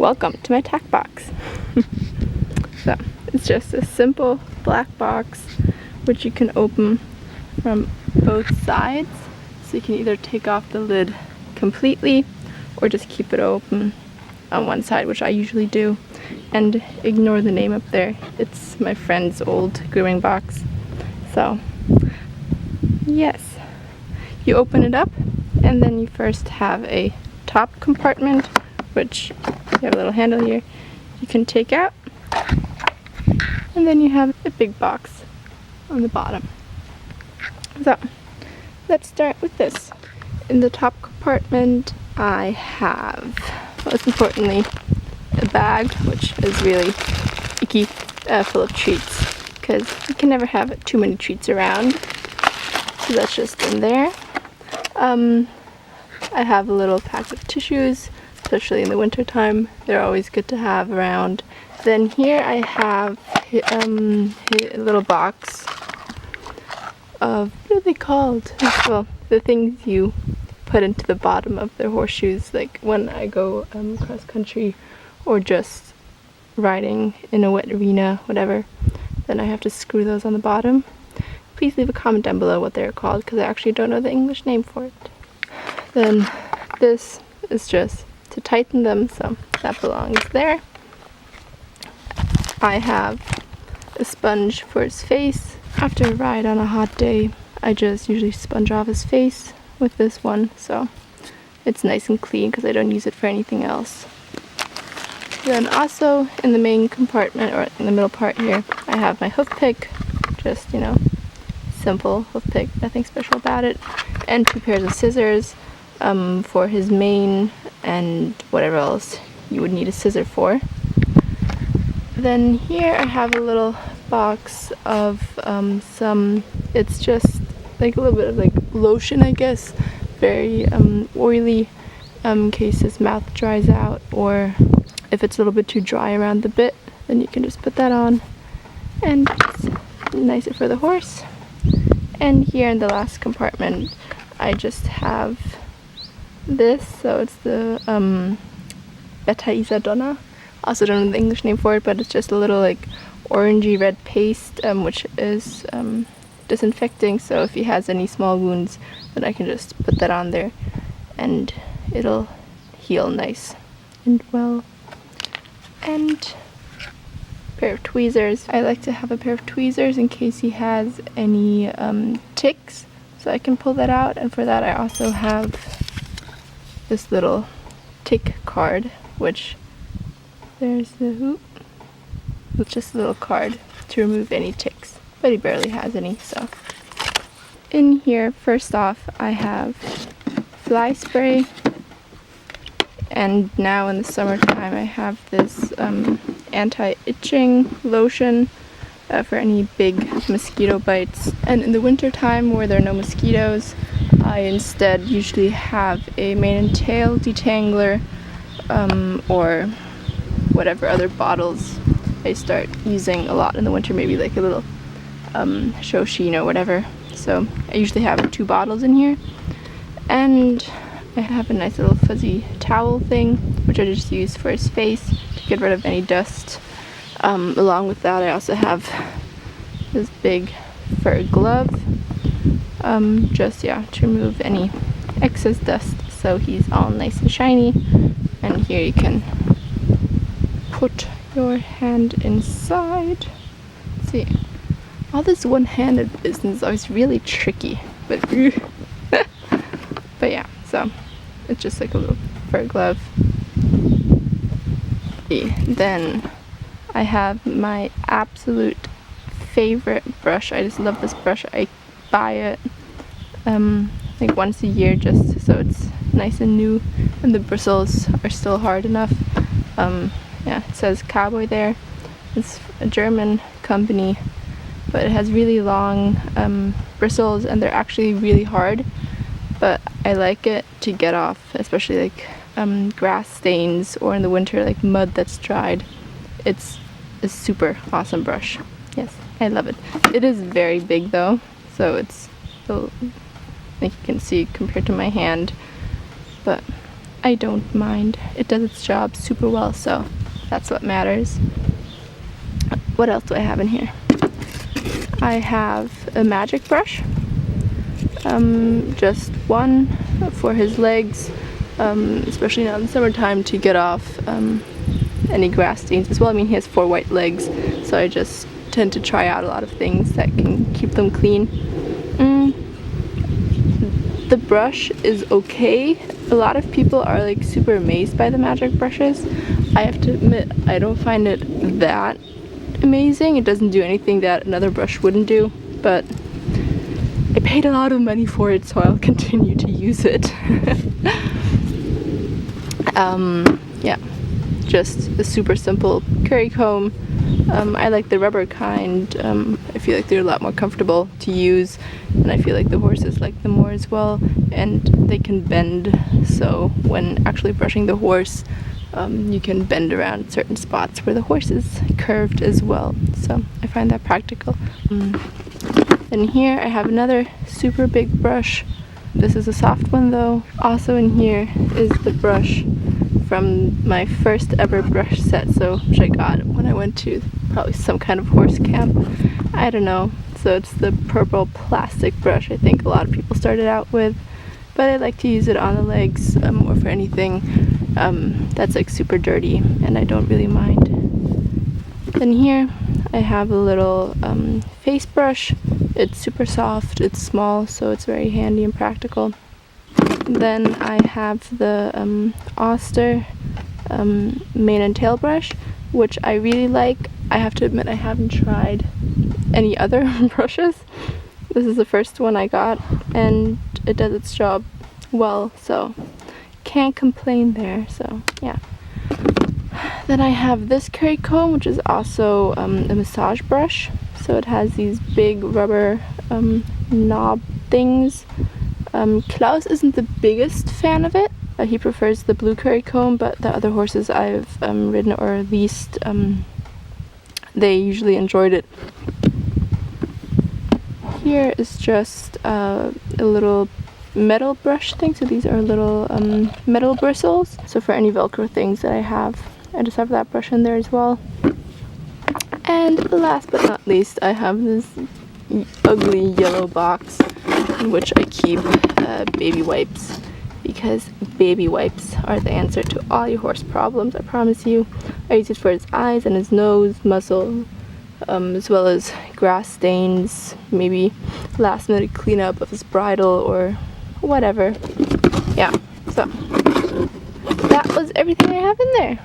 welcome to my tack box. So it's just a simple black box which you can open from both sides, so you can either take off the lid completely or just keep it open on one side, which I usually do, and ignore the name up there. It's my friend's old grooming box. So yes, you open it up and then you first have a top compartment, which you have a little handle here you can take out, and then you have a big box on the bottom. So let's start with this. In the top compartment I have, most importantly, a bag, which is really icky, full of treats, because you can never have too many treats around. So that's just in there. I have a little pack of tissues, especially in the winter time. They're always good to have around. Then here I have a little box of, what are they called? Well, the things you put into the bottom of their horseshoes, like when I go cross country or just riding in a wet arena, whatever, then I have to screw those on the bottom. Please leave a comment down below what they're called, because I actually don't know the English name for it. Then this is just to tighten them, so that belongs there. I have a sponge for his face. After a ride on a hot day, I just usually sponge off his face with this one, so it's nice and clean because I don't use it for anything else. Then also in the main compartment, or in the middle part here, I have my hoof pick, just, you know, simple hoof pick, nothing special about it, and 2 pairs of scissors for his mane and whatever else you would need a scissor for. Then here I have a little box of it's just like a little bit of like lotion, I guess, very oily, in case his mouth dries out, or if it's a little bit too dry around the bit, then you can just put that on, and it's nicer for the horse. And here in the last compartment I just have this, so it's the Beta Isadonna. Also don't know the English name for it, but it's just a little like orangey red paste, which is disinfecting, so if he has any small wounds, then I can just put that on there and it'll heal nice and well. And a pair of tweezers. I like to have a pair of tweezers in case he has any ticks, so I can pull that out, and for that I also have this little tick card, which there's the hoop. It's just a little card to remove any ticks, but he barely has any, so. In here, first off, I have fly spray, and now in the summertime I have this anti-itching lotion for any big mosquito bites. And in the wintertime, where there are no mosquitoes, I instead usually have a mane and tail detangler, or whatever other bottles I start using a lot in the winter, maybe like a little Shoshin or whatever. So I usually have 2 bottles in here, and I have a nice little fuzzy towel thing, which I just use for his face to get rid of any dust. Along with that, I also have this big fur glove, just, yeah, to remove any excess dust, so he's all nice and shiny. And here you can put your hand inside. Let's see, all this one-handed business is always really tricky, but but yeah, so it's just like a little fur glove. Then I have my absolute favorite brush. I just love this brush. I buy it like once a year just so it's nice and new and the bristles are still hard enough. Yeah, it says Cowboy there. It's a German company, but it has really long bristles, and they're actually really hard, but I like it to get off, especially like grass stains, or in the winter like mud that's dried. It's a super awesome brush. Yes, I love it. It is very big though, so it's, I think you can see compared to my hand, but I don't mind. It does its job super well, so that's what matters. What else do I have in here? I have a magic brush, just one for his legs, especially now in the summertime, to get off any grass stains as well. I mean, he has 4 white legs, so I just tend to try out a lot of things that can keep them clean. The brush is okay. A lot of people are like super amazed by the magic brushes. I have to admit, I don't find it that amazing. It doesn't do anything that another brush wouldn't do, but I paid a lot of money for it, so I'll continue to use it. Yeah, just a super simple curry comb. I like the rubber kind. I feel like they're a lot more comfortable to use, and I feel like the horses like them more as well, and they can bend, so when actually brushing the horse, you can bend around certain spots where the horse is curved as well, so I find that practical. Then here I have another super big brush. This is a soft one though. Also in here is the brush from my first ever brush set, which I got when I went to probably some kind of horse camp. I don't know. So it's the purple plastic brush I think a lot of people started out with, but I like to use it on the legs or for anything that's like super dirty, and I don't really mind. Then here I have a little face brush. It's super soft, it's small, so it's very handy and practical. Then I have the Oster mane and tail brush, which I really like. I have to admit I haven't tried any other brushes. This is the first one I got, and it does its job well, so can't complain there, so yeah. Then I have this curry comb, which is also a massage brush. So it has these big rubber knob things. Klaus isn't the biggest fan of it. He prefers the blue curry comb, but the other horses I've ridden or leased, they usually enjoyed it. Here is just a little metal brush thing. So these are little metal bristles. So for any Velcro things that I just have that brush in there as well. And last but not least, I have this ugly yellow box in which I keep baby wipes, because baby wipes are the answer to all your horse problems, I promise you. I use it for his eyes and his nose, muzzle, as well as grass stains, maybe last minute cleanup of his bridle or whatever. Yeah, so that was everything I have in there.